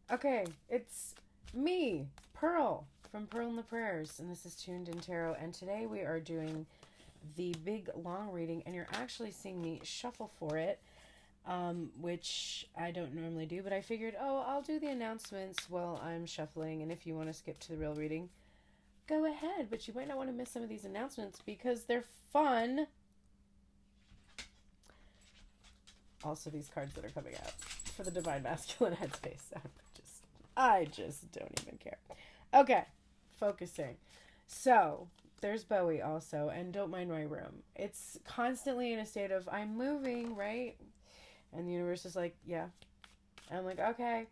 Okay, it's me, Pearl, from Pearl and the Prayers, and this is Tuned in Tarot. And today we are doing the big long reading, and you're actually seeing me shuffle for it, which I don't normally do, but I figured, oh, I'll do the announcements while I'm shuffling, and if you want to skip to the real reading, go ahead, but you might not want to miss some of these announcements because they're fun. Also, these cards that are coming out for the Divine Masculine Headspace. I just don't even care. Okay, focusing. So, there's Bowie also, and don't mind my room. It's constantly in a state of, I'm moving, right? And the universe is like, yeah. And I'm like, okay.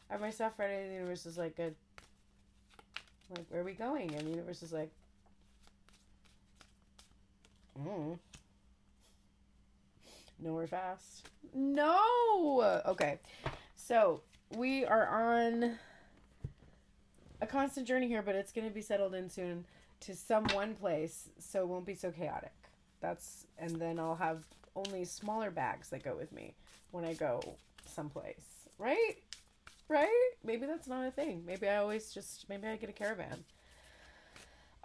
I have my stuff ready, and the universe is like, good. Like, where are we going? And the universe is like, nowhere fast. No! Okay. So, we are on a constant journey here, but it's going to be settled in soon to some one place, so it won't be so chaotic. And then I'll have only smaller bags that go with me when I go someplace. Right? Right? Maybe that's not a thing. Maybe I get a caravan.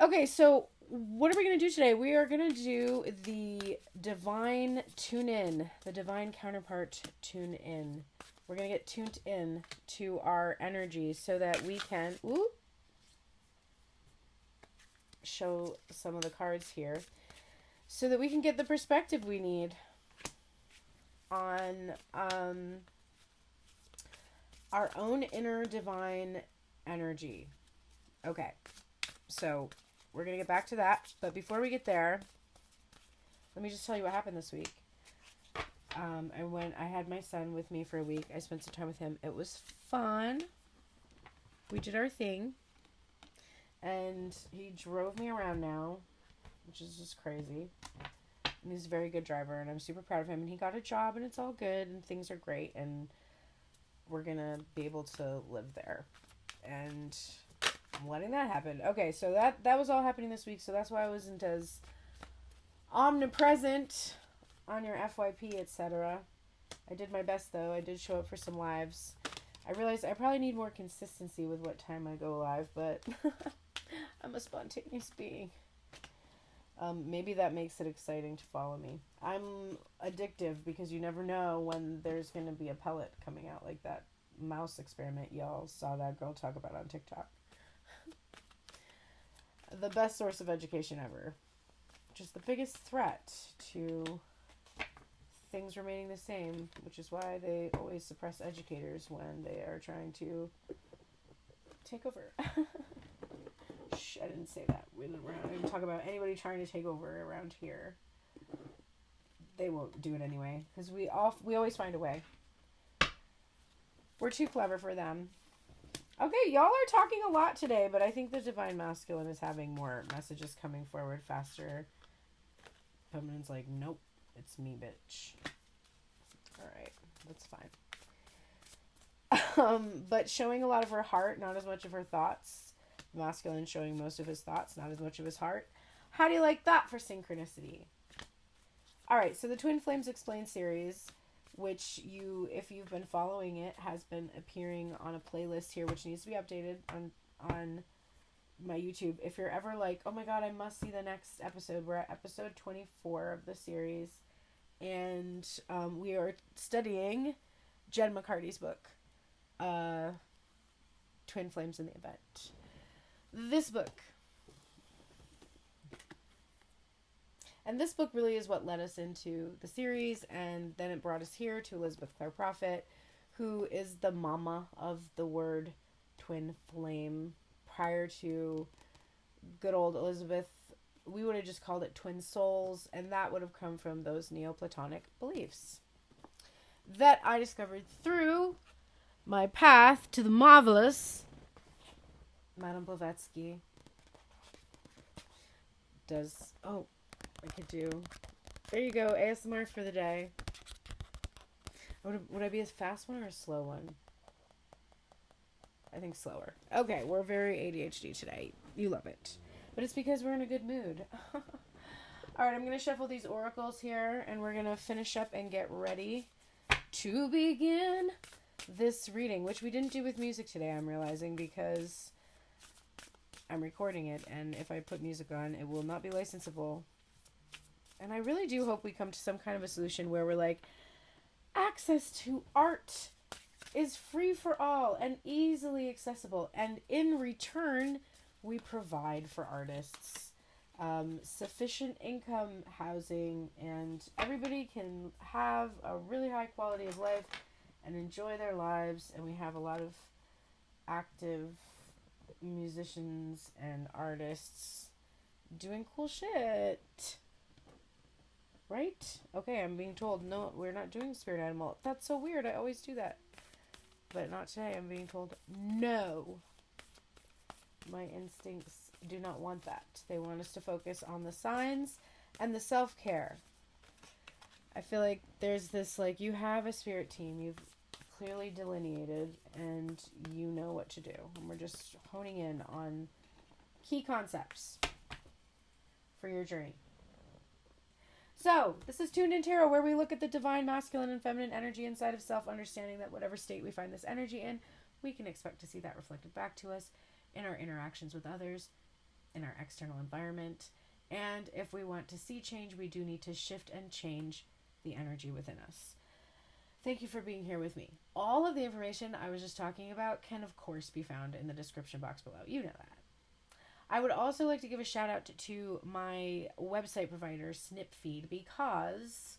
Okay, so what are we going to do today? We are going to do the Divine Tune-In, the Divine Counterpart Tune-In. We're going to get tuned in to our energy so that we can show some of the cards here so that we can get the perspective we need on our own inner divine energy. Okay, so we're going to get back to that. But before we get there, let me just tell you what happened this week. And when I had my son with me for a week, I spent some time with him. It was fun. We did our thing. And he drove me around now, which is just crazy. And he's a very good driver, and I'm super proud of him. And he got a job, and it's all good, and things are great, and we're going to be able to live there. And I'm letting that happen. Okay, so that was all happening this week, so that's why I wasn't as omnipresent on your FYP, etc. I did my best, though. I did show up for some lives. I realized I probably need more consistency with what time I go live, but I'm a spontaneous being. Maybe that makes it exciting to follow me. I'm addictive because you never know when there's going to be a pellet coming out, like that mouse experiment y'all saw that girl talk about on TikTok. The best source of education ever. Just the biggest threat to things remaining the same, which is why they always suppress educators when they are trying to take over. Shh, I didn't say that. I didn't talk about anybody trying to take over around here. They won't do it anyway, because we always find a way. We're too clever for them. Okay, y'all are talking a lot today, but I think the Divine Masculine is having more messages coming forward faster. Feminine's like, nope. It's me, bitch. Alright, that's fine. But showing a lot of her heart, not as much of her thoughts. Masculine showing most of his thoughts, not as much of his heart. How do you like that for synchronicity? Alright, so the Twin Flames Explained series, which if you've been following it, has been appearing on a playlist here, which needs to be updated on my YouTube. If you're ever like, oh my god, I must see the next episode, we're at episode 24 of the series, and we are studying Jen McCarty's book, Twin Flames in the Event. This book really is what led us into the series, and then it brought us here to Elizabeth Clare Prophet, who is the mama of the word twin flame. Prior to good old Elizabeth, we would have just called it twin souls, and that would have come from those Neoplatonic beliefs that I discovered through my path to the marvelous Madame Blavatsky. I could do, there you go, ASMR for the day. Would I be a fast one or a slow one? I think slower. Okay, we're very ADHD today. You love it. But it's because we're in a good mood. Alright, I'm going to shuffle these oracles here, and we're going to finish up and get ready to begin this reading, which we didn't do with music today, I'm realizing, because I'm recording it, and if I put music on, it will not be licensable. And I really do hope we come to some kind of a solution where we're like, access to art is free for all and easily accessible, and in return, we provide for artists sufficient income, housing, and everybody can have a really high quality of life and enjoy their lives. And we have a lot of active musicians and artists doing cool shit. Right? Okay, I'm being told, no, we're not doing spirit animal. That's so weird. I always do that. But not today. I'm being told, no. My instincts do not want that. They want us to focus on the signs and the self-care. I feel like there's this, like, you have a spirit team. You've clearly delineated, and you know what to do. And we're just honing in on key concepts for your journey. So, this is Tuned in Tarot, where we look at the divine masculine and feminine energy inside of self, understanding that whatever state we find this energy in, we can expect to see that reflected back to us in our interactions with others, in our external environment. And if we want to see change, we do need to shift and change the energy within us. Thank you for being here with me. All of the information I was just talking about can, of course, be found in the description box below. You know that. I would also like to give a shout out to my website provider, Snipfeed, because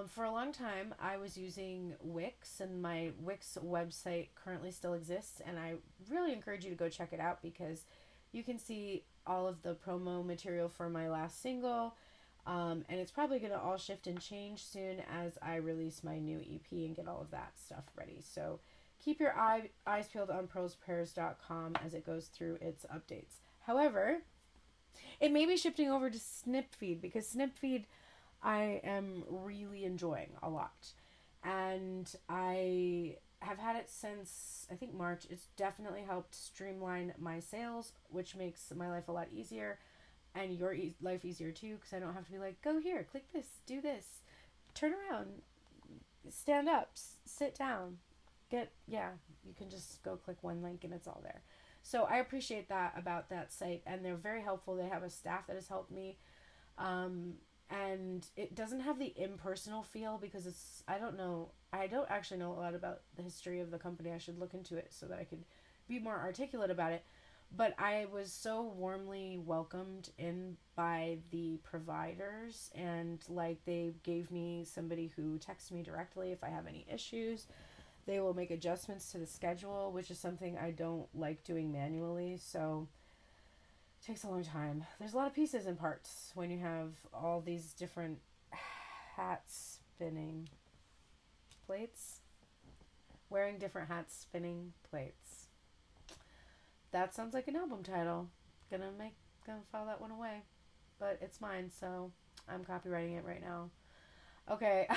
for a long time I was using Wix, and my Wix website currently still exists, and I really encourage you to go check it out because you can see all of the promo material for my last single, and it's probably going to all shift and change soon as I release my new EP and get all of that stuff ready. So keep your eyes peeled on pearlsprayers.com as it goes through its updates. However, it may be shifting over to Snipfeed, because Snipfeed I am really enjoying a lot. And I have had it since, I think, March. It's definitely helped streamline my sales, which makes my life a lot easier, and your life easier too, because I don't have to be like, go here, click this, do this, turn around, stand up, sit down, you can just go click one link and it's all there. So I appreciate that about that site, and they're very helpful. They have a staff that has helped me, and it doesn't have the impersonal feel because I don't actually know a lot about the history of the company. I should look into it so that I could be more articulate about it. But I was so warmly welcomed in by the providers, and like they gave me somebody who texts me directly if I have any issues. They will make adjustments to the schedule, which is something I don't like doing manually, so it takes a long time. There's a lot of pieces and parts when you have all these different hats spinning plates. Wearing different hats, spinning plates. That sounds like an album title. Gonna file that one away. But it's mine, so I'm copywriting it right now. Okay,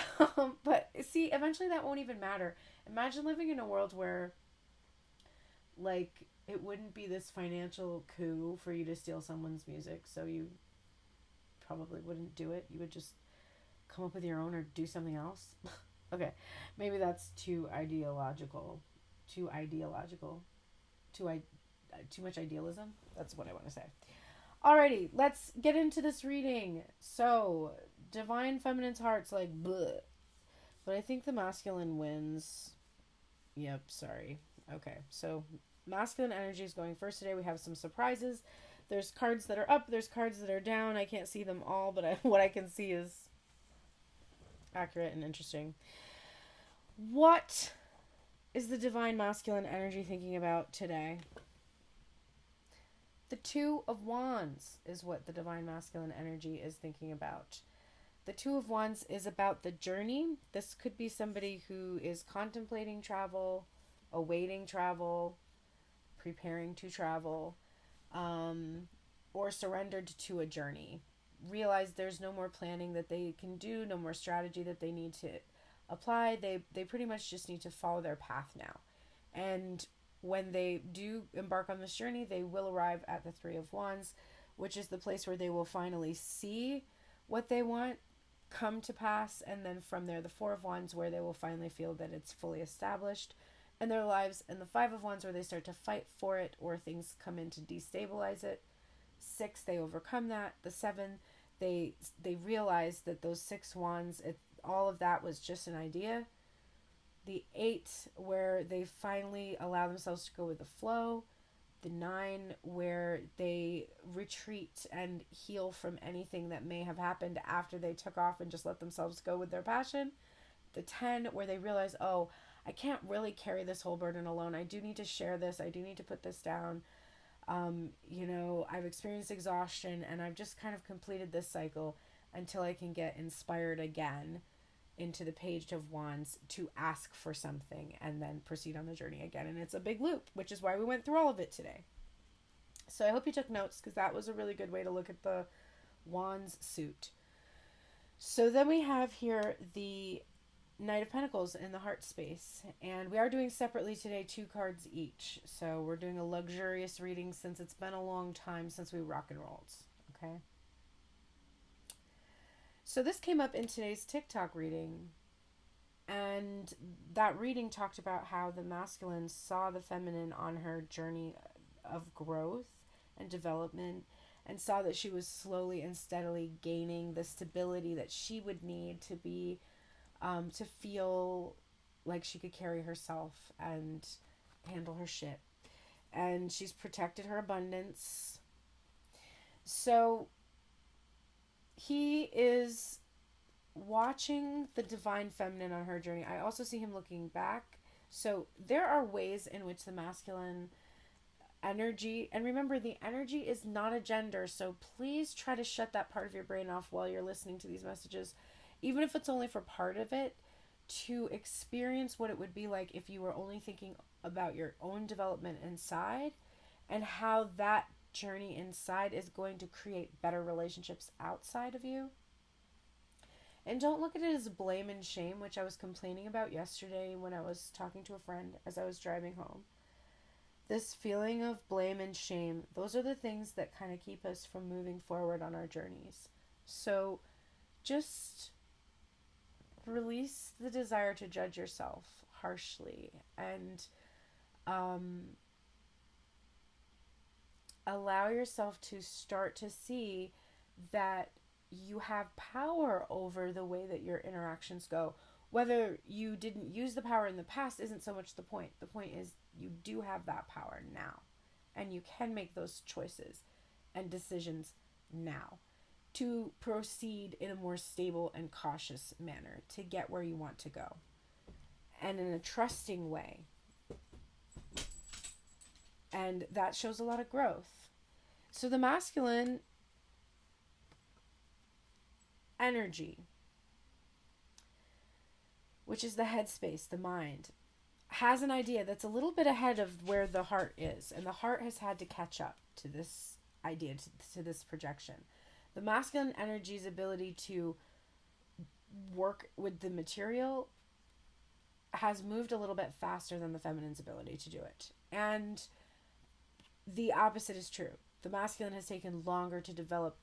but see, eventually that won't even matter. Imagine living in a world where, like, it wouldn't be this financial coup for you to steal someone's music, so you probably wouldn't do it. You would just come up with your own or do something else. Okay, maybe that's too ideological. Too much idealism? That's what I want to say. Alrighty, let's get into this reading. So, divine feminine's heart's like, bleh. But I think the masculine wins. Yep, sorry. Okay, so masculine energy is going first today. We have some surprises. There's cards that are up, there's cards that are down. I can't see them all, but what I can see is accurate and interesting. What is the divine masculine energy thinking about today? The Two of Wands is what the divine masculine energy is thinking about. The Two of Wands is about the journey. This could be somebody who is contemplating travel, awaiting travel, preparing to travel, or surrendered to a journey. Realize there's no more planning that they can do, no more strategy that they need to apply. They pretty much just need to follow their path now. And when they do embark on this journey, they will arrive at the Three of Wands, which is the place where they will finally see what they want come to pass, and then from there the Four of Wands, where they will finally feel that it's fully established in their lives, and the Five of Wands, where they start to fight for it or things come in to destabilize it. 6, they overcome that. The 7, they realize that those 6 wands, all of that was just an idea. The 8, where they finally allow themselves to go with the flow. The 9, where they retreat and heal from anything that may have happened after they took off and just let themselves go with their passion. The 10, where they realize, oh, I can't really carry this whole burden alone. I do need to share this. I do need to put this down. I've experienced exhaustion, and I've just kind of completed this cycle until I can get inspired again into the Page of Wands to ask for something and then proceed on the journey again. And it's a big loop, which is why we went through all of it today. So I hope you took notes, because that was a really good way to look at the Wands suit. So then we have here the Knight of Pentacles in the heart space, and we are doing separately today 2 cards each. So we're doing a luxurious reading since it's been a long time since we rock and rolled. Okay. So this came up in today's TikTok reading, and that reading talked about how the masculine saw the feminine on her journey of growth and development, and saw that she was slowly and steadily gaining the stability that she would need to be to feel like she could carry herself and handle her shit. And she's protected her abundance. So he is watching the divine feminine on her journey. I also see him looking back. So there are ways in which the masculine energy, and remember, the energy is not a gender, so please try to shut that part of your brain off while you're listening to these messages, even if it's only for part of it, to experience what it would be like if you were only thinking about your own development inside, and how that journey inside is going to create better relationships outside of you. And don't look at it as blame and shame, which I was complaining about yesterday when I was talking to a friend as I was driving home. This feeling of blame and shame, those are the things that kind of keep us from moving forward on our journeys. So just release the desire to judge yourself harshly, and allow yourself to start to see that you have power over the way that your interactions go. Whether you didn't use the power in the past isn't so much the point. The point is you do have that power now, and you can make those choices and decisions now to proceed in a more stable and cautious manner to get where you want to go, and in a trusting way. And that shows a lot of growth. So the masculine energy, which is the headspace, the mind, has an idea that's a little bit ahead of where the heart is. And the heart has had to catch up to this idea, to this projection. The masculine energy's ability to work with the material has moved a little bit faster than the feminine's ability to do it. And the opposite is true. The masculine has taken longer to develop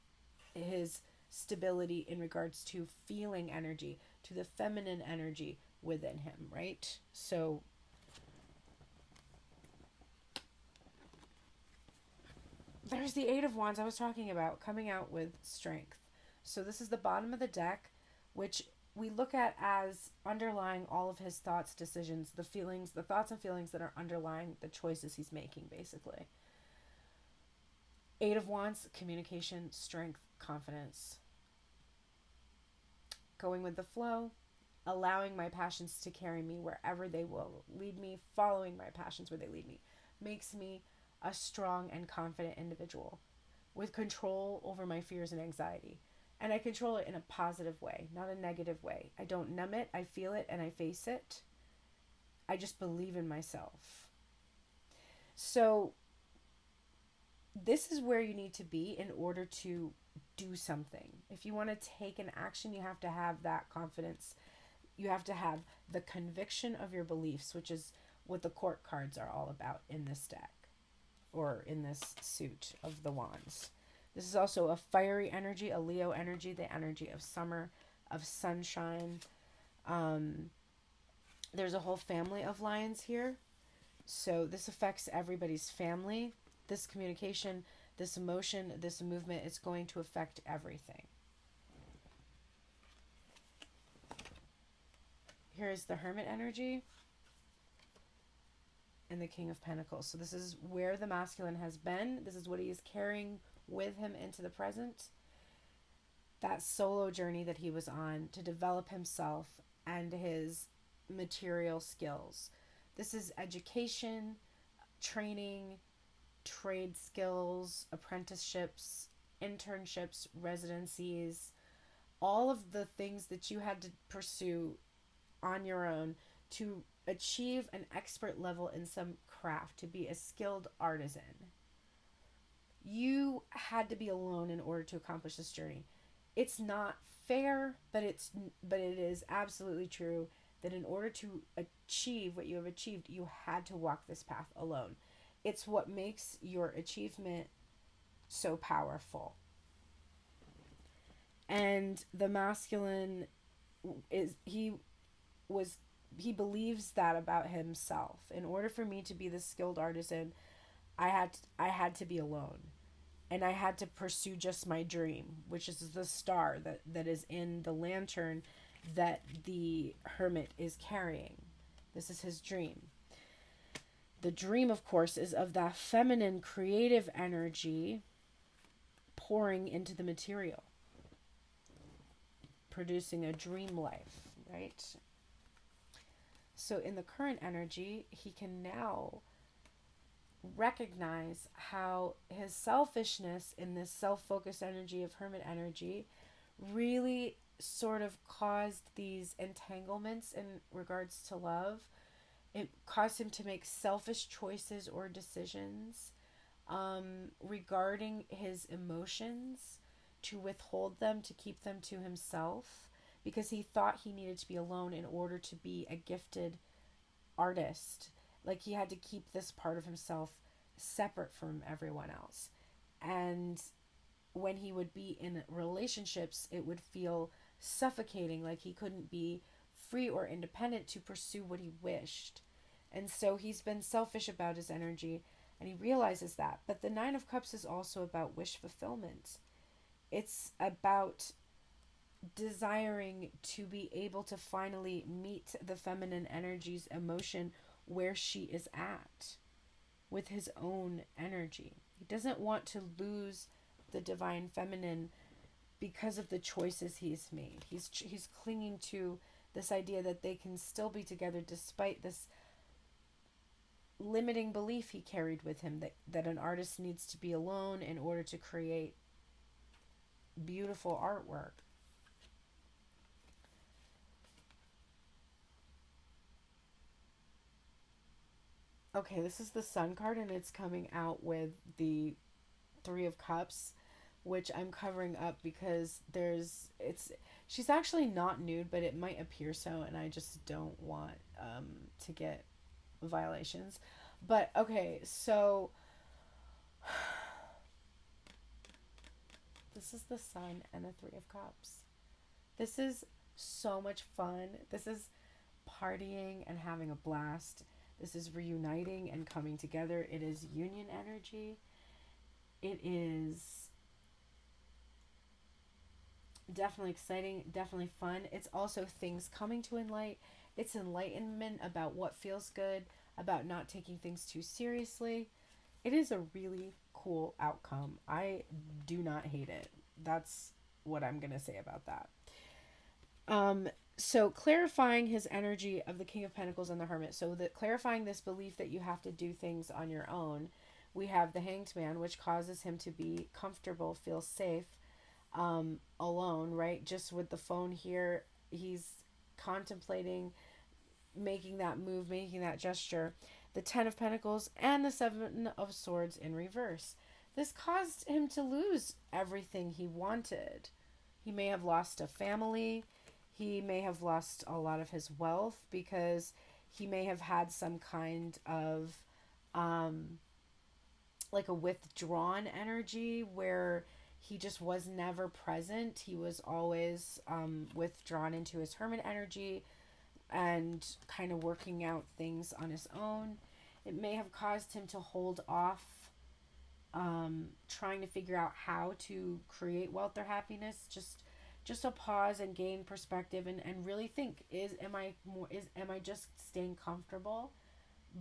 his stability in regards to feeling energy, to the feminine energy within him, right? So there's the Eight of Wands I was talking about, coming out with strength. So this is the bottom of the deck, which we look at as underlying all of his thoughts, decisions, the feelings, the thoughts and feelings that are underlying the choices he's making, basically. Eight of Wands, communication, strength, confidence. Going with the flow, allowing my passions to carry me wherever they will lead me, following my passions where they lead me, makes me a strong and confident individual with control over my fears and anxiety. And I control it in a positive way, not a negative way. I don't numb it, I feel it, and I face it. I just believe in myself. So this is where you need to be in order to do something. If you want to take an action, you have to have that confidence. You have to have the conviction of your beliefs, which is what the court cards are all about in this deck, or in this suit of the wands. This is also a fiery energy, a Leo energy, the energy of summer, of sunshine. There's a whole family of lions here. So this affects everybody's family. This communication, this emotion, this movement is going to affect everything. Here is the Hermit energy and the King of Pentacles. So this is where the masculine has been. This is what he is carrying with him into the present. That solo journey that he was on to develop himself and his material skills. This is education, training, trade skills, apprenticeships, internships, residencies, all of the things that you had to pursue on your own to achieve an expert level in some craft, to be a skilled artisan. You had to be alone in order to accomplish this journey. It's not fair, but it is absolutely true that in order to achieve what you have achieved, you had to walk this path alone. It's what makes your achievement so powerful. And the masculine he believes that about himself. In order for me to be the skilled artisan, I had to be alone. And I had to pursue just my dream, which is the star that is in the lantern that the hermit is carrying. This is his dream. The dream, of course, is of that feminine creative energy pouring into the material, producing a dream life, right? So in the current energy, he can now recognize how his selfishness in this self-focused energy of hermit energy really sort of caused these entanglements in regards to love. It caused him to make selfish choices or decisions regarding his emotions, to withhold them, to keep them to himself, because he thought he needed to be alone in order to be a gifted artist. Like he had to keep this part of himself separate from everyone else. And when he would be in relationships, it would feel suffocating, like he couldn't be free or independent to pursue what he wished. And so he's been selfish about his energy, and he realizes that. But the Nine of Cups is also about wish fulfillment. It's about desiring to be able to finally meet the feminine energy's emotion where she is at with his own energy. He doesn't want to lose the divine feminine because of the choices he's made. He's clinging to this idea that they can still be together despite this limiting belief he carried with him that an artist needs to be alone in order to create beautiful artwork. Okay, this is the Sun card, and it's coming out with the Three of Cups, which I'm covering up because she's actually not nude, but it might appear so, and I just don't want to get violations. But okay, so this is the Sun and the Three of Cups. This is so much fun. This is partying and having a blast. This is reuniting and coming together. It is union energy. It is definitely exciting, definitely fun. It's also things coming to enlighten. It's enlightenment about what feels good, about not taking things too seriously. It is a really cool outcome. I do not hate it. That's what I'm going to say about that. So clarifying his energy of the King of Pentacles and the Hermit. So that clarifying this belief that you have to do things on your own. We have the Hanged Man, which causes him to be comfortable, feel safe, alone, right? Just with the phone here, he's contemplating making that move, making that gesture. The Ten of Pentacles and the Seven of Swords in reverse. This caused him to lose everything he wanted. He may have lost a family. He may have lost a lot of his wealth because he may have had some kind of like a withdrawn energy where he just was never present. He was always withdrawn into his hermit energy and kind of working out things on his own. It may have caused him to hold off trying to figure out how to create wealth or happiness. Just a pause and gain perspective, and really think, am I just staying comfortable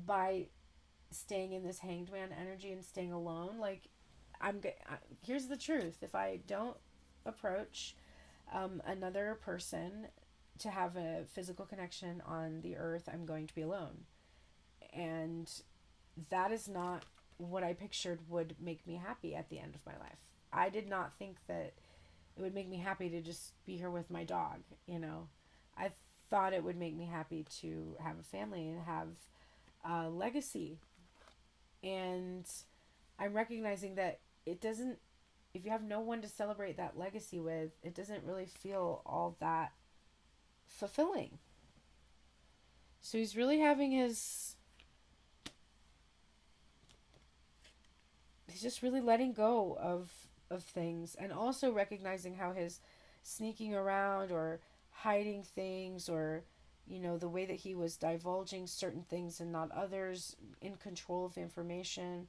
by staying in this hanged man energy and staying alone? Like, here's the truth. If I don't approach another person to have a physical connection on the earth, I'm going to be alone. And that is not what I pictured would make me happy at the end of my life. I did not think that it would make me happy to just be here with my dog, you know. I thought it would make me happy to have a family and have a legacy. And I'm recognizing that it doesn't, if you have no one to celebrate that legacy with, it doesn't really feel all that fulfilling. So he's really having he's just really letting go of things, and also recognizing how his sneaking around or hiding things, or the way that he was divulging certain things and not others, in control of information,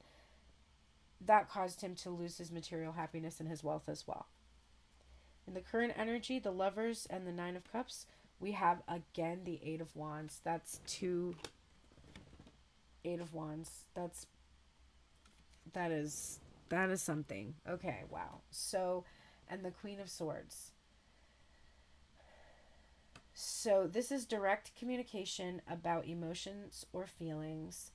that caused him to lose his material happiness and his wealth as well. In the current energy, the Lovers and the Nine of Cups, we have again the Eight of Wands. That's two Eight of Wands. That is something. Okay, wow. So, and the Queen of Swords. So this is direct communication about emotions or feelings.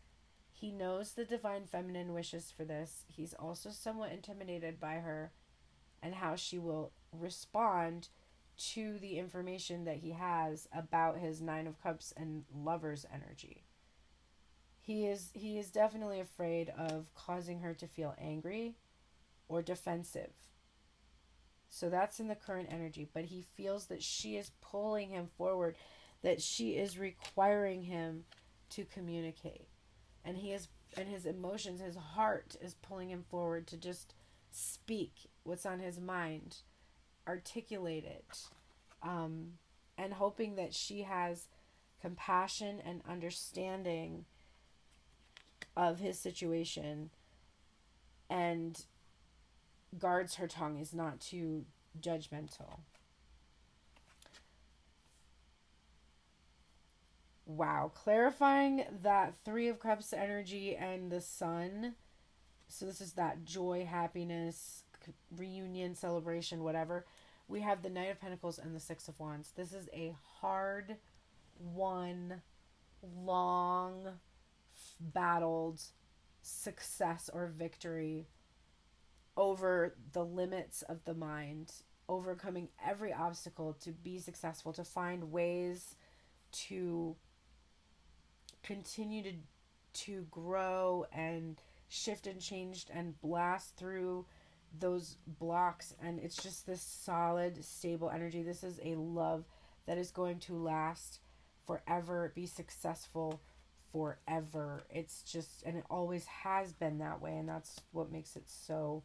He knows the divine feminine wishes for this. He's also somewhat intimidated by her and how she will respond to the information that he has about his Nine of Cups and Lover's energy. He is definitely afraid of causing her to feel angry or defensive. So that's in the current energy, but he feels that she is pulling him forward, that she is requiring him to communicate. And his emotions, his heart is pulling him forward to just speak what's on his mind, articulate it, and hoping that she has compassion and understanding of his situation and guards her tongue, is not too judgmental. Wow, clarifying that Three of Cups energy and the Sun. So this is that joy, happiness, reunion, celebration, whatever. We have the Knight of Pentacles and the Six of Wands. This is a hard won, long battled success or victory over the limits of the mind, overcoming every obstacle to be successful, to find ways to continue to grow and shift and change and blast through those blocks. And it's just this solid, stable energy. This is a love that is going to last forever, be successful forever. It's just, and it always has been that way, and that's what makes it so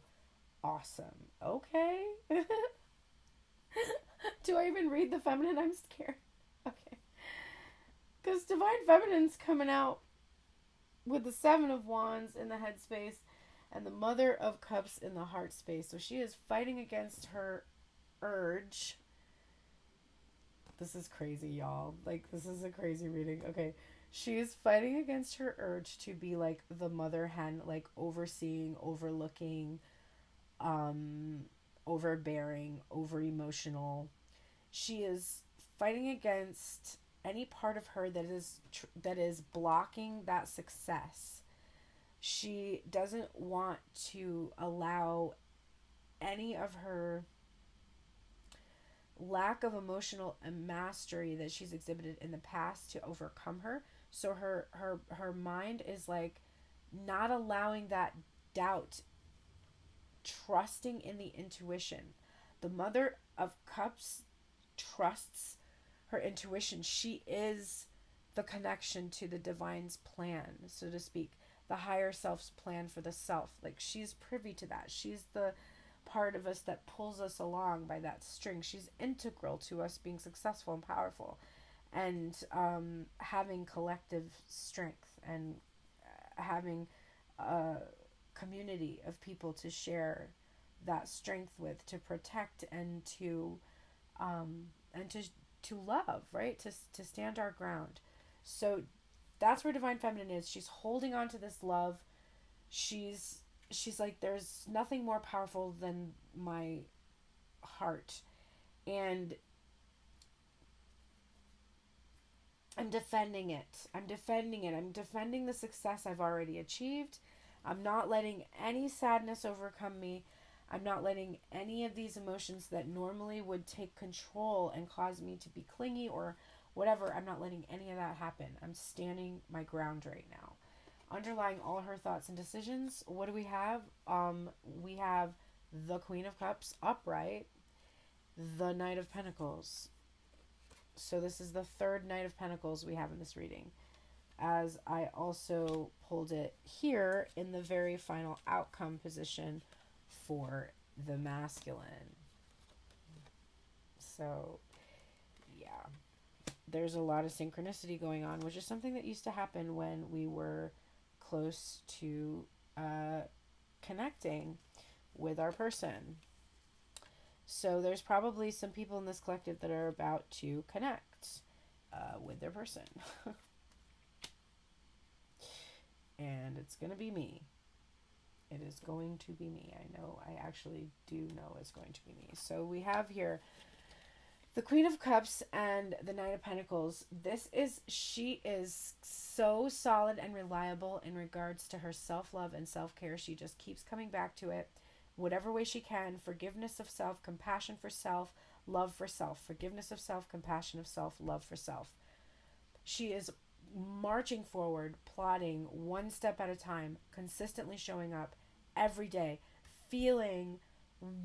awesome. Okay. Do I even read the feminine? I'm scared. Okay. Because Divine Feminine's coming out with the Seven of Wands in the headspace and the Mother of Cups in the heart space. So she is fighting against her urge. This is crazy, y'all. Like, this is a crazy reading. Okay. She is fighting against her urge to be like the mother hen, like overseeing, overlooking, overbearing, over emotional. She is fighting against any part of her that is blocking that success. She doesn't want to allow any of her lack of emotional mastery that she's exhibited in the past to overcome her. So her mind is like not allowing that doubt, trusting in the intuition. The Mother of Cups trusts her intuition. She is the connection to the divine's plan, so to speak, the higher self's plan for the self. Like, she's privy to that. She's the part of us that pulls us along by that string. She's integral to us being successful and powerful, and having collective strength, and having a community of people to share that strength with, to protect and to love, right? To stand our ground. So that's where Divine Feminine is. She's holding on to this love. She's like, there's nothing more powerful than my heart, and I'm defending it. I'm defending the success I've already achieved. I'm not letting any sadness overcome me. I'm not letting any of these emotions that normally would take control and cause me to be clingy or whatever. I'm not letting any of that happen. I'm standing my ground right now. Underlying all her thoughts and decisions, what do we have? We have the Queen of Cups upright, the Knight of Pentacles. So this is the third Knight of Pentacles we have in this reading, as I also pulled it here in the very final outcome position for the masculine. So yeah, there's a lot of synchronicity going on, which is something that used to happen when we were close to connecting with our person. So there's probably some people in this collective that are about to connect with their person. And it's going to be me. It is going to be me. I actually do know it's going to be me. So we have here the Queen of Cups and the Knight of Pentacles. She is so solid and reliable in regards to her self-love and self-care. She just keeps coming back to it, whatever way she can. Forgiveness of self, compassion for self, love for self. Forgiveness of self, compassion of self, love for self. She is marching forward, plotting one step at a time, consistently showing up every day, feeling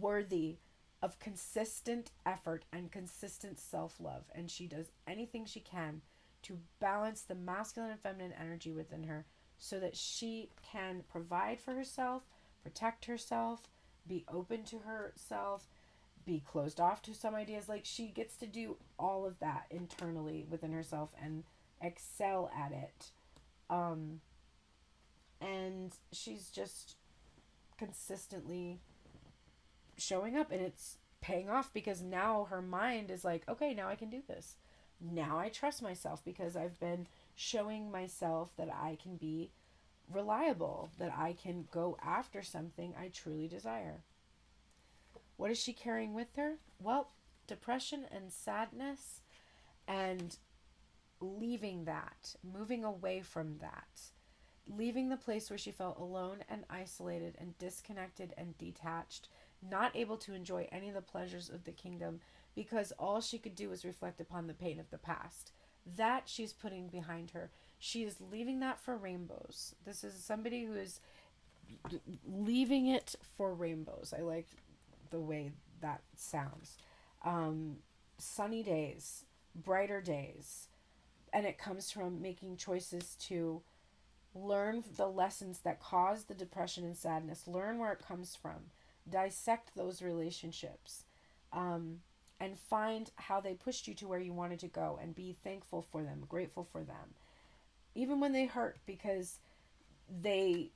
worthy of consistent effort and consistent self-love. And she does anything she can to balance the masculine and feminine energy within her so that she can provide for herself, protect herself, be open to herself, be closed off to some ideas. Like, she gets to do all of that internally within herself and excel at it. And she's just consistently showing up, and it's paying off, because now her mind is like, okay, now I can do this. Now I trust myself, because I've been showing myself that I can be reliable, that I can go after something I truly desire. What is she carrying with her? Well, depression and sadness, and leaving that, moving away from that, leaving the place where she felt alone and isolated and disconnected and detached, not able to enjoy any of the pleasures of the kingdom, because all she could do was reflect upon the pain of the past. That she's putting behind her. She is leaving that for rainbows. This is somebody who is leaving it for rainbows. I like the way that sounds. Sunny days, brighter days. And it comes from making choices to learn the lessons that cause the depression and sadness, learn where it comes from, dissect those relationships, and find how they pushed you to where you wanted to go, and be thankful for them, grateful for them, even when they hurt, because they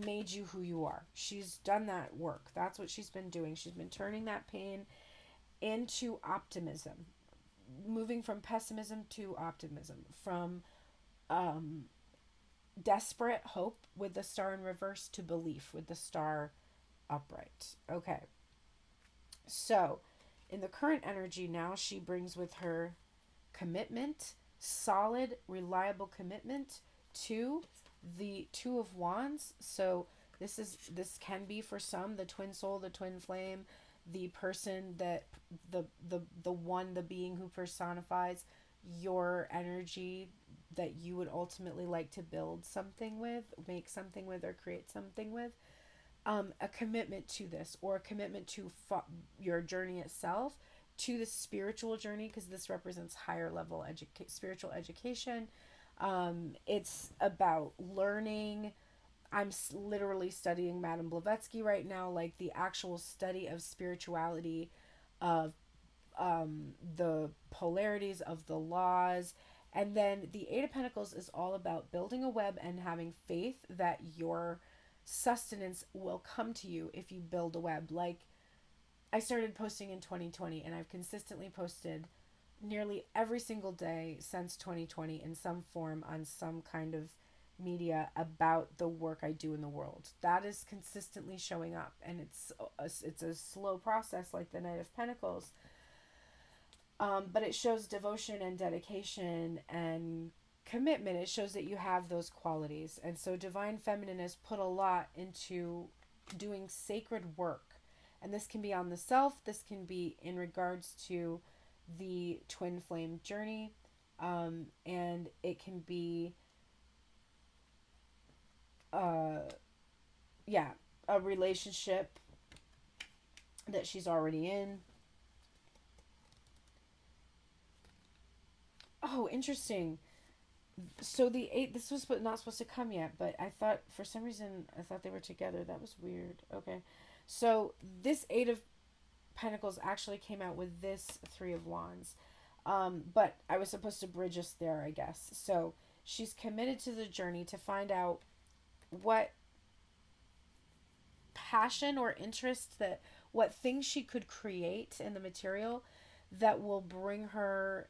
made you who you are. She's done that work. That's what she's been doing. She's been turning that pain into optimism, moving from pessimism to optimism, from desperate hope with the star in reverse to belief with the star upright. Okay. So, in the current energy now, she brings with her commitment, solid, reliable commitment to the Two of Wands. So this can be for some the twin soul, the twin flame, the person that the one, the being who personifies your energy that you would ultimately like to build something with, make something with, or create something with. A commitment to this, or a commitment to your journey itself, to the spiritual journey, because this represents higher level spiritual education. It's about learning I'm literally studying Madame Blavatsky right now, like the actual study of spirituality, of the polarities of the laws. And then the Eight of Pentacles is all about building a web and having faith that your sustenance will come to you if you build a web. Like, I started posting in 2020, and I've consistently posted nearly every single day since 2020 in some form on some kind of media about the work I do in the world. That is consistently showing up, and it's a slow process, like the Knight of Pentacles. But it shows devotion and dedication and commitment. It shows that you have those qualities. And so Divine Feminine has put a lot into doing sacred work. And this can be on the self. This can be in regards to the twin flame journey. And it can be, a relationship that she's already in. Oh, interesting. So the eight, this was not supposed to come yet, but I thought, for some reason, I thought they were together. That was weird. Okay. So this Eight of Pentacles actually came out with this Three of Wands. But I was supposed to bridge us there, I guess. So she's committed to the journey to find out what passion or interest, what things she could create in the material that will bring her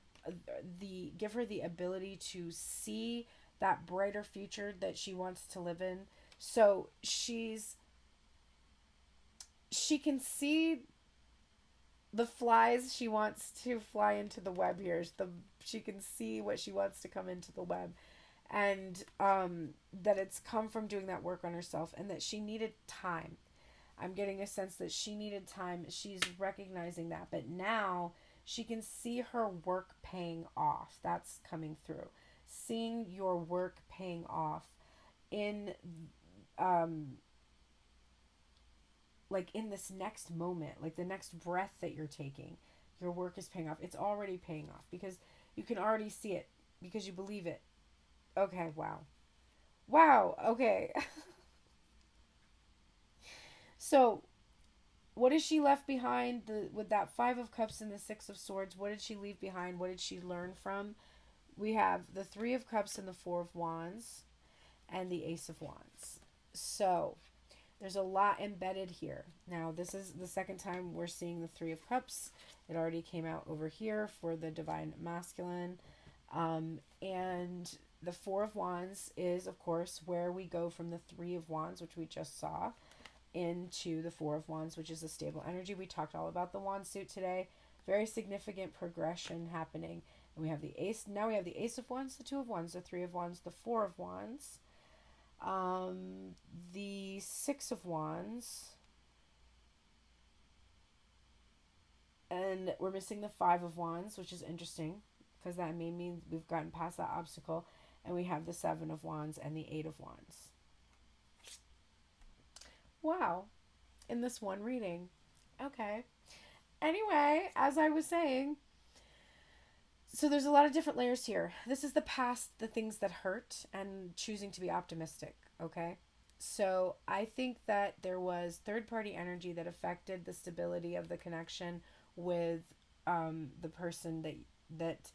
give her the ability to see that brighter future that she wants to live in. So she can see the flies she wants to fly into the web here. She can see what she wants to come into the web, and that it's come from doing that work on herself, and that she needed time. I'm getting a sense that she needed time. She's recognizing that, but now she can see her work paying off. That's coming through. Seeing your work paying off in, like in this next moment, like the next breath that you're taking, your work is paying off. It's already paying off because you can already see it because you believe it. Okay, wow. Wow, okay. So, what has she left behind with that Five of Cups and the Six of Swords? What did she leave behind? What did she learn from? We have the Three of Cups and the Four of Wands and the Ace of Wands. So, there's a lot embedded here. Now, this is the second time we're seeing the Three of Cups. It already came out over here for the Divine Masculine. And the Four of Wands is, of course, where we go from the Three of Wands, which we just saw, into the Four of Wands, which is a stable energy. We talked all about the wand suit today. Very significant progression happening. And we have the Ace. Now we have the Ace of Wands, the Two of Wands, the Three of Wands, the Four of Wands, the Six of Wands, and we're missing the Five of Wands, which is interesting because that may mean we've gotten past that obstacle. And we have the Seven of Wands and the Eight of Wands. Wow. In this one reading. Okay. Anyway, as I was saying, so there's a lot of different layers here. This is the past, the things that hurt, and choosing to be optimistic. Okay. So I think that there was third-party energy that affected the stability of the connection with the person that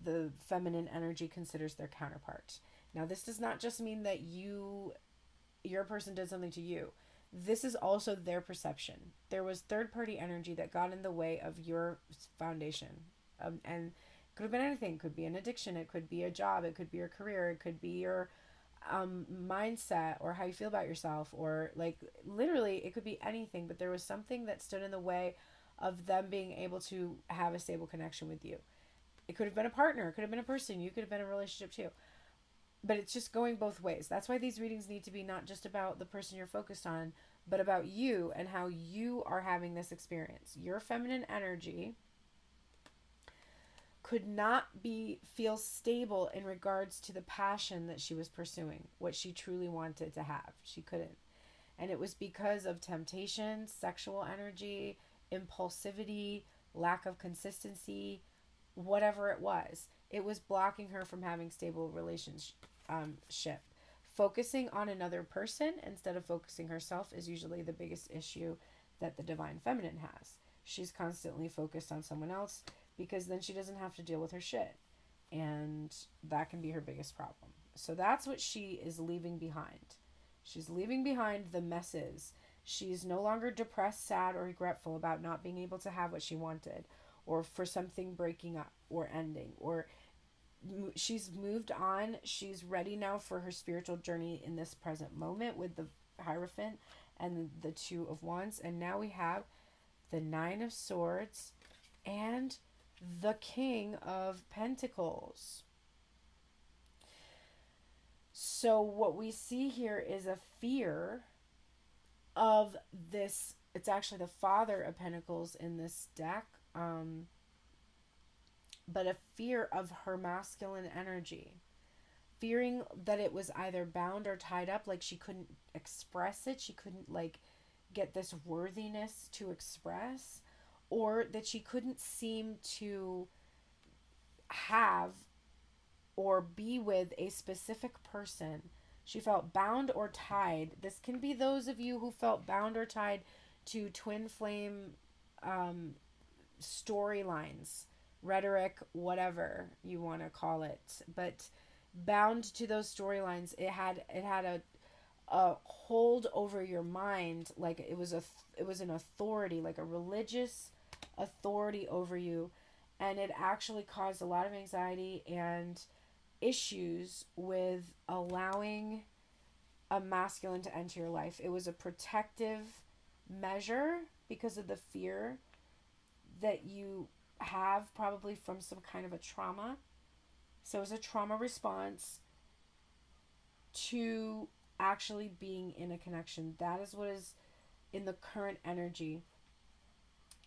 the feminine energy considers their counterpart. Now, this does not just mean that your person did something to you. This is also their perception. There was third-party energy that got in the way of your foundation. And it could have been anything. It could be an addiction. It could be a job. It could be your career. It could be your mindset or how you feel about yourself. Or, like, literally, it could be anything. But there was something that stood in the way of them being able to have a stable connection with you. It could have been a partner. It could have been a person. You could have been in a relationship, too. But it's just going both ways. That's why these readings need to be not just about the person you're focused on, but about you and how you are having this experience. Your feminine energy could not feel stable in regards to the passion that she was pursuing, what she truly wanted to have. She couldn't. And it was because of temptation, sexual energy, impulsivity, lack of consistency, whatever it was. It was blocking her from having stable relationship. focusing on another person instead of focusing herself is usually the biggest issue that the divine feminine has. She's constantly focused on someone else because then she doesn't have to deal with her shit. And that can be her biggest problem. So that's what she is leaving behind. She's leaving behind the messes. She's no longer depressed, sad, or regretful about not being able to have what she wanted, or for something breaking up or ending, or she's moved on. She's ready now for her spiritual journey in this present moment with the Hierophant and the Two of Wands. And now we have the Nine of Swords and the King of Pentacles. So what we see here is a fear of this. It's actually the Father of Pentacles in this deck. But a fear of her masculine energy. Fearing that it was either bound or tied up, like she couldn't express it. She couldn't get this worthiness to express, or that she couldn't seem to have or be with a specific person. She felt bound or tied. This can be those of you who felt bound or tied to twin flame storylines, rhetoric, whatever you want to call it, but bound to those storylines. It had a hold over your mind, like it was an authority, like a religious authority over you, and it actually caused a lot of anxiety and issues with allowing a masculine to enter your life. It was a protective measure because of the fear that you have probably from some kind of a trauma. So it's a trauma response to actually being in a connection. That is what is in the current energy.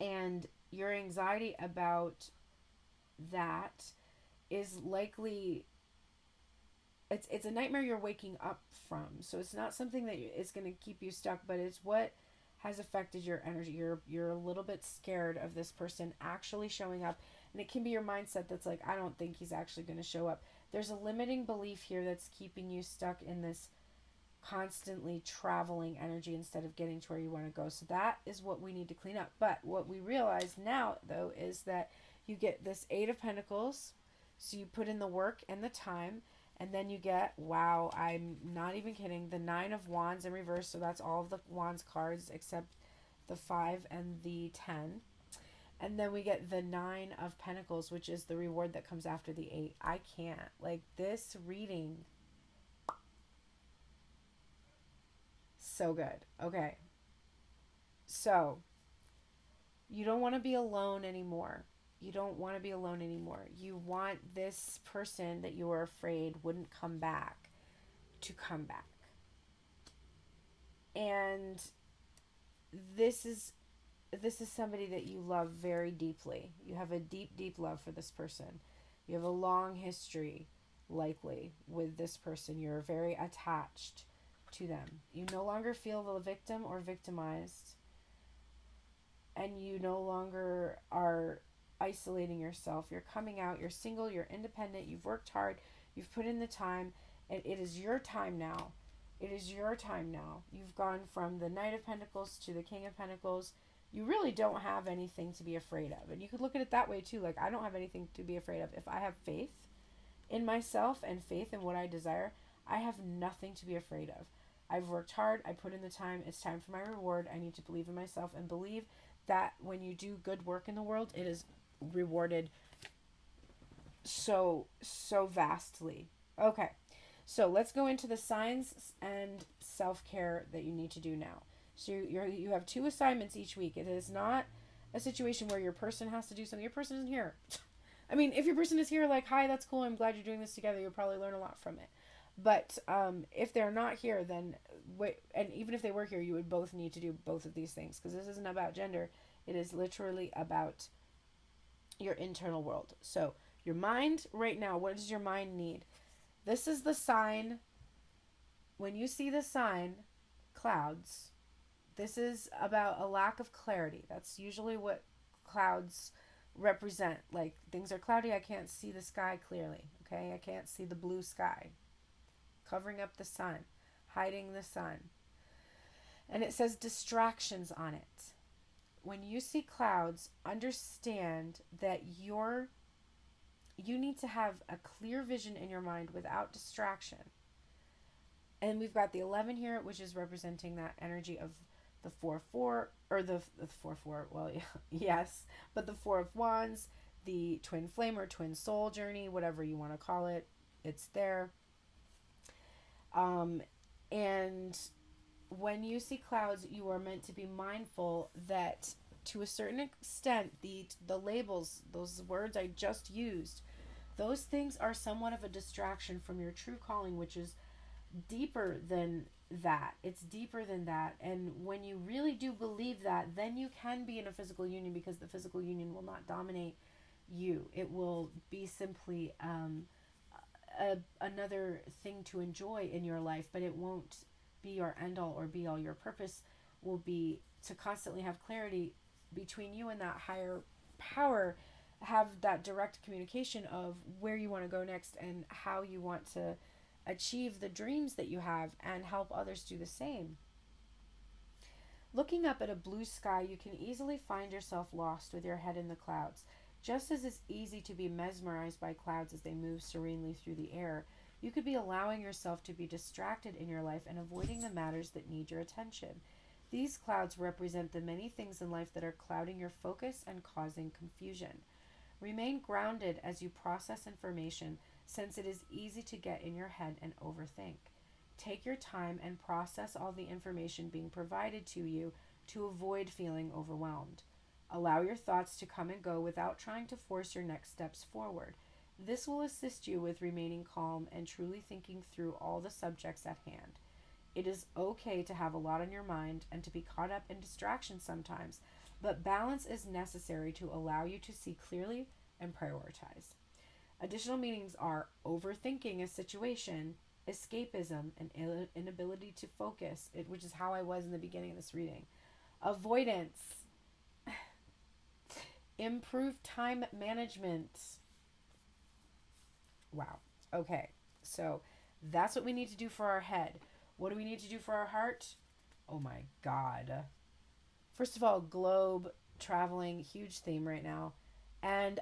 And your anxiety about that is likely, it's a nightmare you're waking up from. So it's not something that is going to keep you stuck, but it's what has affected your energy. You're a little bit scared of this person actually showing up. And it can be your mindset that's like, I don't think he's actually going to show up. There's a limiting belief here that's keeping you stuck in this constantly traveling energy instead of getting to where you want to go. So that is what we need to clean up. But what we realize now, though, is that you get this Eight of Pentacles. So you put in the work and the time. And then you get, wow, I'm not even kidding, the Nine of Wands in reverse. So that's all of the Wands cards except the 5 and the 10. And then we get the Nine of Pentacles, which is the reward that comes after the 8. I can't. Like, this reading, so good. Okay. So, you don't want to be alone anymore. You don't want to be alone anymore. You want this person that you were afraid wouldn't come back to come back. And this is somebody that you love very deeply. You have a deep, deep love for this person. You have a long history, likely, with this person. You're very attached to them. You no longer feel the victim or victimized. And you no longer are isolating yourself. You're coming out. You're single. You're independent. You've worked hard. You've put in the time. And it is your time now. It is your time now. You've gone from the Knight of Pentacles to the King of Pentacles. You really don't have anything to be afraid of. And you could look at it that way too. Like, I don't have anything to be afraid of. If I have faith in myself and faith in what I desire, I have nothing to be afraid of. I've worked hard. I put in the time. It's time for my reward. I need to believe in myself and believe that when you do good work in the world, it is rewarded so vastly. Okay. So let's go into the signs and self-care that you need to do now. So you have 2 assignments each week. It is not a situation where your person has to do something. Your person isn't here. I mean, if your person is here, like, hi, that's cool, I'm glad you're doing this together, you'll probably learn a lot from it. But if they're not here, then wait, and even if they were here, you would both need to do both of these things, because this isn't about gender. It is literally about your internal world. So your mind right now, what does your mind need? This is the sign. When you see the sign, clouds, this is about a lack of clarity. That's usually what clouds represent. Like, things are cloudy, I can't see the sky clearly. Okay, I can't see the blue sky. covering up the sun, hiding the sun. And it says distractions on it. When you see clouds, understand that you need to have a clear vision in your mind without distraction. And we've got the 11 here, which is representing that energy of the 4-4, or the 4-4, well, yes, but the 4 of Wands, the twin flame or twin soul journey, whatever you want to call it, it's there. And when you see clouds, you are meant to be mindful that to a certain extent, the labels, those words I just used, those things are somewhat of a distraction from your true calling, which is deeper than that. It's deeper than that. And when you really do believe that, then you can be in a physical union, because the physical union will not dominate you. It will be simply another thing to enjoy in your life, but it won't be your end all or be all. Your purpose will be to constantly have clarity between you and that higher power, have that direct communication of where you want to go next and how you want to achieve the dreams that you have, and help others do the same. Looking up at a blue sky, you can easily find yourself lost with your head in the clouds. Just as it's easy to be mesmerized by clouds as they move serenely through the air, you could be allowing yourself to be distracted in your life and avoiding the matters that need your attention. These clouds represent the many things in life that are clouding your focus and causing confusion. Remain grounded as you process information, since it is easy to get in your head and overthink. Take your time and process all the information being provided to you to avoid feeling overwhelmed. Allow your thoughts to come and go without trying to force your next steps forward. This will assist you with remaining calm and truly thinking through all the subjects at hand. It is okay to have a lot on your mind and to be caught up in distractions sometimes, but balance is necessary to allow you to see clearly and prioritize. Additional meanings are overthinking a situation, escapism, and inability to focus, which is how I was in the beginning of this reading. Avoidance, improved time management. Wow. Okay, so that's what we need to do for our head. What do we need to do for our heart? Oh my God. First of all, globe, traveling, huge theme right now. And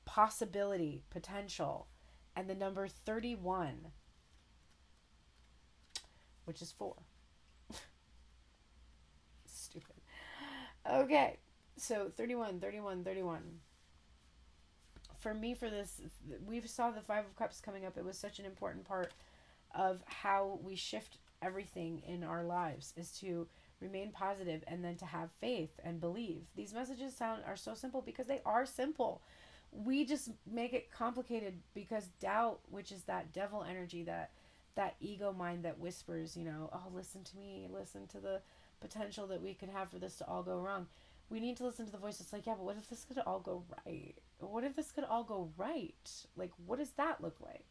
possibility, potential, and the number 31, which is 4. Stupid. Okay, so 31. For me, for this, we saw the 5 of Cups coming up. It was such an important part of how we shift everything in our lives, is to remain positive and then to have faith and believe. These messages are so simple because they are simple. We just make it complicated because doubt, which is that devil energy, that ego mind that whispers, oh, listen to me, listen to the potential that we could have for this to all go wrong. We need to listen to the voice that's like, yeah, but what if this could all go right? What if this could all go right? Like, what does that look like?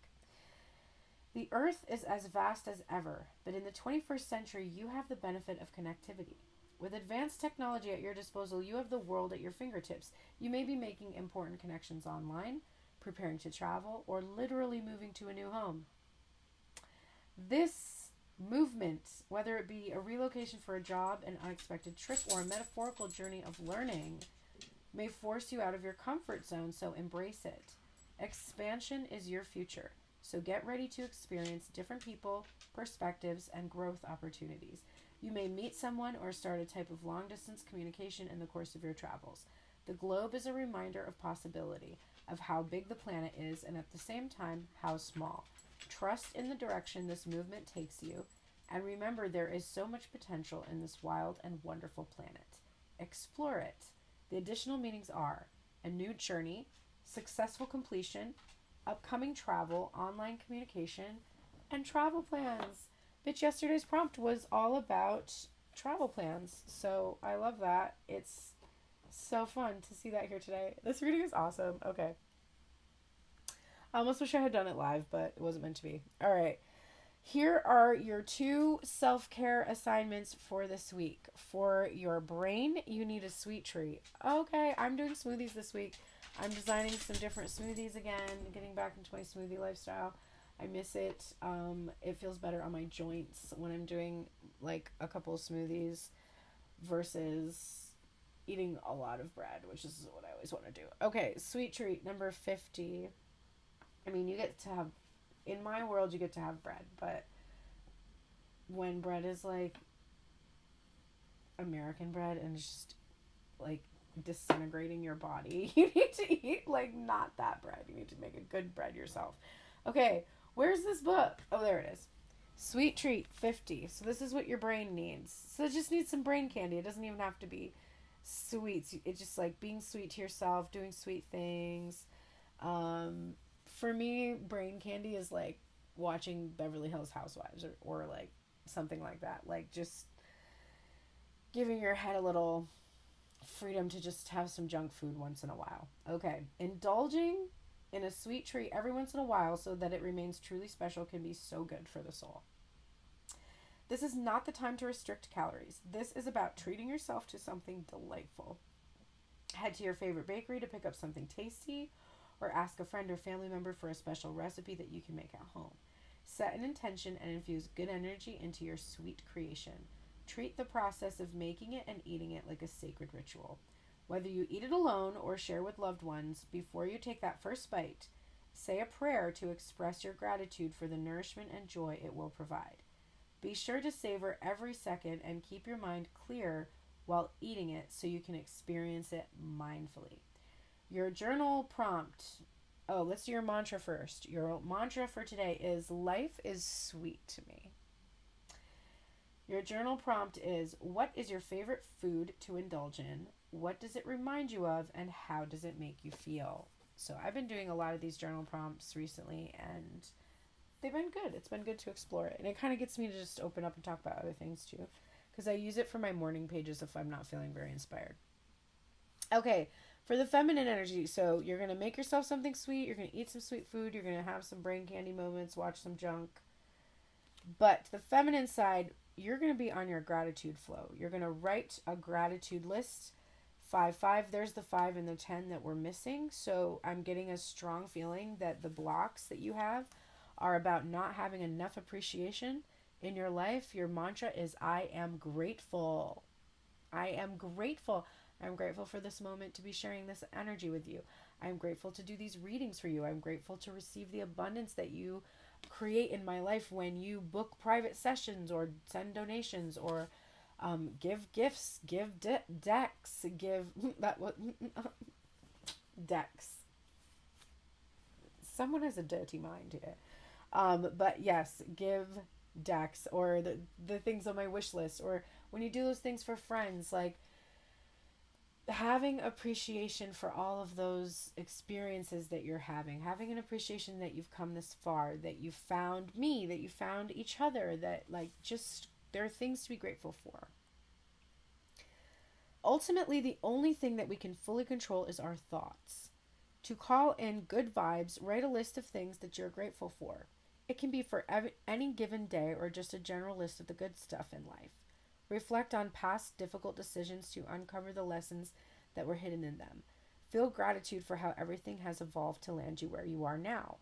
The earth is as vast as ever, but in the 21st century, you have the benefit of connectivity. With advanced technology at your disposal, you have the world at your fingertips. You may be making important connections online, preparing to travel, or literally moving to a new home. This movement, whether it be a relocation for a job, an unexpected trip, or a metaphorical journey of learning, may force you out of your comfort zone, so embrace it. Expansion is your future, so get ready to experience different people, perspectives, and growth opportunities. You may meet someone or start a type of long-distance communication in the course of your travels. The globe is a reminder of possibility, of how big the planet is, and at the same time, how small. Trust in the direction this movement takes you, and remember there is so much potential in this wild and wonderful planet. Explore it. The additional meanings are a new journey, successful completion, upcoming travel, online communication, and travel plans. Bitch, yesterday's prompt was all about travel plans, so I love that. It's so fun to see that here today. This reading is awesome. Okay. I almost wish I had done it live, but it wasn't meant to be. All right. Here are your 2 self-care assignments for this week. For your brain, you need a sweet treat. Okay, I'm doing smoothies this week. I'm designing some different smoothies again, getting back into my smoothie lifestyle. I miss it. It feels better on my joints when I'm doing like a couple of smoothies versus eating a lot of bread, which is what I always want to do. Okay, sweet treat number 50. I mean, you get to have, in my world, you get to have bread, but when bread is like American bread and it's just like disintegrating your body, you need to eat like not that bread. You need to make a good bread yourself. Okay, where's this book? Oh, there it is. Sweet treat 50. So this is what your brain needs. So it just needs some brain candy. It doesn't even have to be sweets. It's just like being sweet to yourself, doing sweet things. For me, brain candy is like watching Beverly Hills Housewives or like something like that. Like just giving your head a little freedom to just have some junk food once in a while. Okay, indulging in a sweet treat every once in a while so that it remains truly special can be so good for the soul. This is not the time to restrict calories. This is about treating yourself to something delightful. Head to your favorite bakery to pick up something tasty, or ask a friend or family member for a special recipe that you can make at home. Set an intention and infuse good energy into your sweet creation. Treat the process of making it and eating it like a sacred ritual. Whether you eat it alone or share with loved ones, before you take that first bite, say a prayer to express your gratitude for the nourishment and joy it will provide. Be sure to savor every second and keep your mind clear while eating it so you can experience it mindfully. Your journal prompt. Oh, let's do your mantra first. Your mantra for today is life is sweet to me. Your journal prompt is, what is your favorite food to indulge in? What does it remind you of? And how does it make you feel? So I've been doing a lot of these journal prompts recently and they've been good. It's been good to explore it. And it kind of gets me to just open up and talk about other things too. Because I use it for my morning pages if I'm not feeling very inspired. Okay, for the feminine energy. So you're going to make yourself something sweet. You're going to eat some sweet food. You're going to have some brain candy moments. Watch some junk. But the feminine side, you're going to be on your gratitude flow. You're going to write a gratitude list. 5. There's the 5 and the 10 that we're missing. So I'm getting a strong feeling that the blocks that you have are about not having enough appreciation in your life. Your mantra is, I am grateful. I am grateful. I'm grateful for this moment to be sharing this energy with you. I'm grateful to do these readings for you. I'm grateful to receive the abundance that you create in my life when you book private sessions or send donations or give gifts, give decks, give that what decks. Someone has a dirty mind here. But yes, give decks or the things on my wish list, or when you do those things for friends, like having appreciation for all of those experiences that you're having an appreciation that you've come this far, that you found me, that you found each other, that like just there are things to be grateful for. Ultimately, the only thing that we can fully control is our thoughts. To call in good vibes, write a list of things that you're grateful for. It can be for any given day or just a general list of the good stuff in life. Reflect on past difficult decisions to uncover the lessons that were hidden in them. Feel gratitude for how everything has evolved to land you where you are now.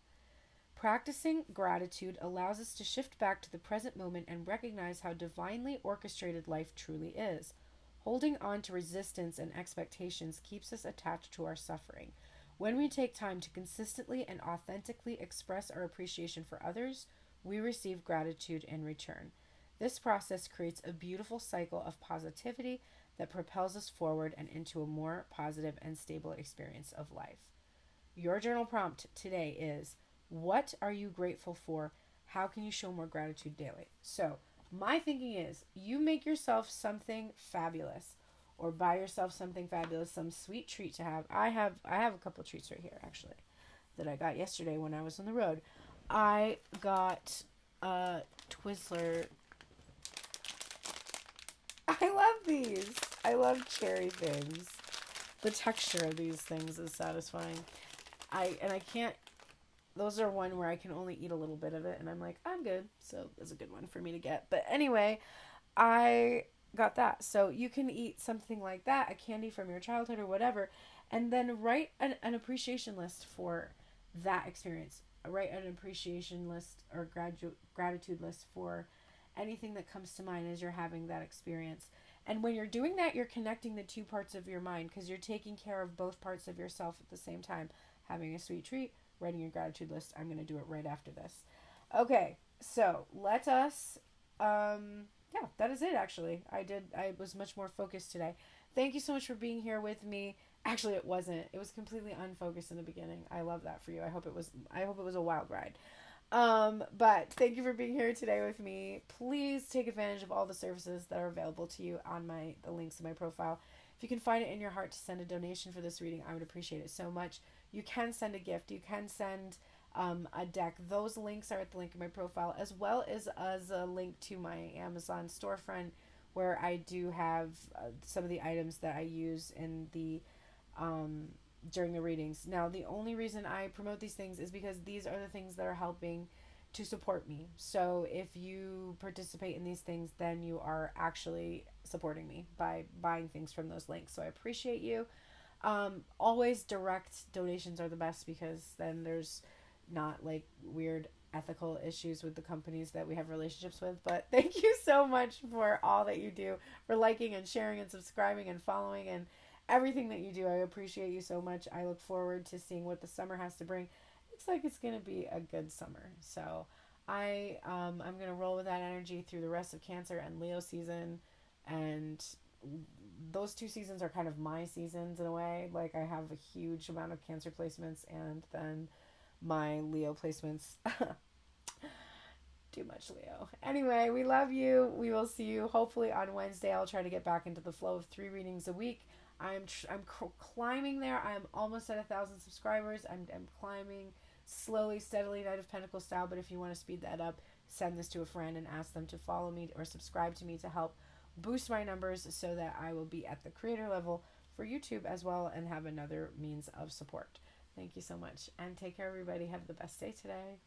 Practicing gratitude allows us to shift back to the present moment and recognize how divinely orchestrated life truly is. Holding on to resistance and expectations keeps us attached to our suffering. When we take time to consistently and authentically express our appreciation for others, we receive gratitude in return. This process creates a beautiful cycle of positivity that propels us forward and into a more positive and stable experience of life. Your journal prompt today is, what are you grateful for? How can you show more gratitude daily? So my thinking is, you make yourself something fabulous, or buy yourself something fabulous, some sweet treat to have. I have a couple treats right here actually that I got yesterday when I was on the road. I got a Twizzler. I love these. I love cherry things. The texture of these things is satisfying. I can't. Those are one where I can only eat a little bit of it, and I'm like, I'm good. So it's a good one for me to get. But anyway, I got that. So you can eat something like that, a candy from your childhood or whatever, and then write an appreciation list for that experience. write an appreciation list or gratitude list for anything that comes to mind as you're having that experience. And when you're doing that, you're connecting the two parts of your mind because you're taking care of both parts of yourself at the same time. Having a sweet treat, writing your gratitude list. I'm going to do it right after this. Okay, so let us yeah, that is it actually. I was much more focused today. Thank you so much for being here with me. Actually, it wasn't. It was completely unfocused in the beginning. I love that for you. I hope it was a wild ride. But thank you for being here today with me. Please take advantage of all the services that are available to you on the links in my profile. If you can find it in your heart to send a donation for this reading, I would appreciate it so much. You can send a gift. You can send a deck. Those links are at the link in my profile, as well as a link to my Amazon storefront, where I do have some of the items that I use in the during the readings. Now, the only reason I promote these things is because these are the things that are helping to support me. So if you participate in these things, then you are actually supporting me by buying things from those links. So I appreciate you. Always direct donations are the best because then there's not like weird ethical issues with the companies that we have relationships with. But thank you so much for all that you do, for liking and sharing and subscribing and following and everything that you do. I appreciate you so much. I look forward to seeing what the summer has to bring. Looks like it's going to be a good summer. So I'm going to roll with that energy through the rest of Cancer and Leo season. And those two seasons are kind of my seasons in a way. Like I have a huge amount of Cancer placements and then my Leo placements. Too much Leo. Anyway, we love you. We will see you hopefully on Wednesday. I'll try to get back into the flow of 3 readings a week. I'm climbing there. I'm almost at 1,000 subscribers. I'm climbing slowly, steadily, Knight of Pentacles style. But if you want to speed that up, send this to a friend and ask them to follow me or subscribe to me to help boost my numbers so that I will be at the creator level for YouTube as well and have another means of support. Thank you so much and take care, everybody. Have the best day today.